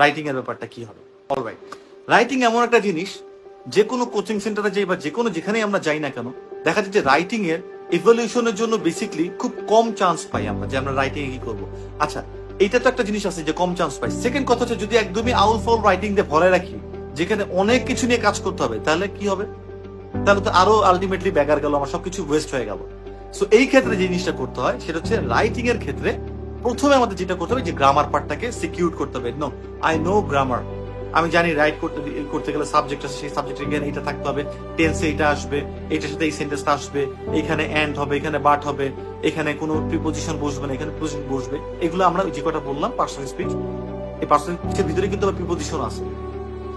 Writing এর ব্যাপারটা কি হবে। অলরাইট, রাইটিং এমন একটা জিনিস, যে কোনো কোচিং সেন্টারে যাই বা যে কোনো যেখানেই আমরা যাই না কেন, দেখা যায় যে রাইটিং এর ইভলিউশনের জন্য বেসিকলি খুব কম চান্স পাই আমরা, যে আমরা রাইটিং এ কি করবো। আচ্ছা, এইটা তো একটা জিনিস আছে যে কম চান্স পাই। সেকেন্ড কথা হচ্ছে, যদি একদমই আউল ফাউল রাইটিং দিয়ে ভরে রাখি, যেখানে অনেক কিছু নিয়ে কাজ করতে হবে, তাহলে কি হবে? তাহলে তো আরো আলটিমেটলি ব্যাগার গেল, আমার সবকিছু ওয়েস্ট হয়ে গেল। সো এই ক্ষেত্রে যে জিনিসটা করতে হয় সেটা হচ্ছে, রাইটিং এর ক্ষেত্রে প্রথমে আমাদের যেটা করতে হবে, যে গ্রামার পার্টটাকে সিকিউর করতে হবে। নো, আই নো গ্রামার, আমি জানি রাইট করতে গেলে সাবজেক্ট আছে, সেই সাবজেক্টের জ্ঞান এটা থাকতে হবে, টেন্সে এটা আসবে, এটার সাথে এই সেন্টেন্সটা আসবে, এখানে এন্ড হবে, এখানে বাট হবে, এখানে কোনো প্রিপোজিশন বসবে না, এখানে প্রিপোজিশন বসবে। এগুলো আমরা যে কটা বললাম পার্সোনাল স্পিচ, এই পার্সোনাল স্পিচের ভিতরে কিন্তু আবার প্রিপোজিশন আছে,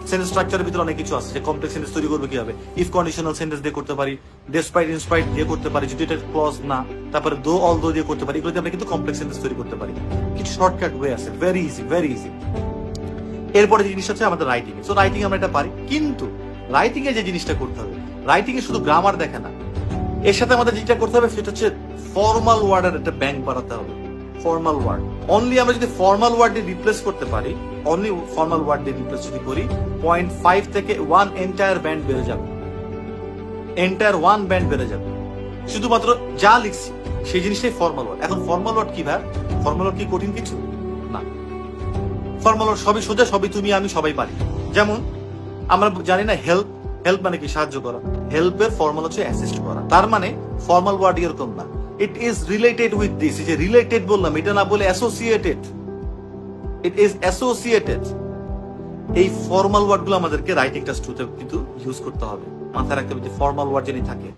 সেন্টেন্স স্ট্রাকচারের ভিতরে অনেক কিছু আছে, যে কমপ্লেক্স সেন্টেন্স তৈরি করবে কিভাবে, ইফ কন্ডিশনাল সেন্টেন্স দিয়ে করতে পারি, ডেসপাইট ইনস্পাইট দিয়ে করতে পারি, যদি এটা ক্লজ না, তারপরে দো অল দো দিয়ে করতে পারি। এগুলো দিয়ে আমরা কিন্তু কমপ্লেক্স সেন্টেন্স তৈরি করতে পারি। কিছু শর্টকাট ওয়ে আছে, ভেরি ইজি, ভেরি ইজি। এরপরে যে জিনিস হচ্ছে আমাদের রাইটিং। সো রাইটিং আমরা এটা পারি, কিন্তু রাইটিং এ যে জিনিসটা করতে হবে, রাইটিং এ শুধু গ্রামার দেখে না, এর সাথে আমাদের যেটা করতে হবে সেটা হচ্ছে ফর্মাল ওয়ার্ডের একটা ব্যাংক বাড়াতে হবে। ফর্মাল ওয়ার্ড অনলি আমরা যদি ফর্মাল ওয়ার্ড দিয়ে রিপ্লেস করতে পারি, অনলি ফর্মাল ওয়ার্ড দিয়ে রিপ্লেস যদি করি, 0.5 থেকে 1 এন্টায়ার ব্যান্ড বেড়ে যাবে, এন্টায়ার 1 ব্যান্ড বেড়ে যাবে। শুধুমাত্র যা লিখছি সেই জিনিসটাই ফর্মাল ওয়ার্ড। এখন ফর্মাল ওয়ার্ড কি ভাই? ফর্মাল ওয়ার্ড কি কঠিন কিছু না। ফর্মাল ওয়ার্ড সবই সোজা, সবই তুমি আমি সবাই পারি। যেমন আমরা জানি না হেল্প, হেল্প মানে কি? সাহায্য করা। হেল্পের ফর্মাল হচ্ছে অ্যাসিস্ট করা। তার মানে ফর্মাল ওয়ার্ড এরকম না, it is related with this. এই যে রিলেটেড বললাম, এটা না বলে অ্যাসোসিয়েটেড, ইট ইজ অ্যাসোসিয়েটেড। এই ফর্মাল ওয়ার্ড গুলো আমাদেরকে রাইটিং টেস্ট কিন্তু ইউজ করতে হবে, মাথায় রাখতে হবে যে ফর্মাল ওয়ার্ড যদি থাকে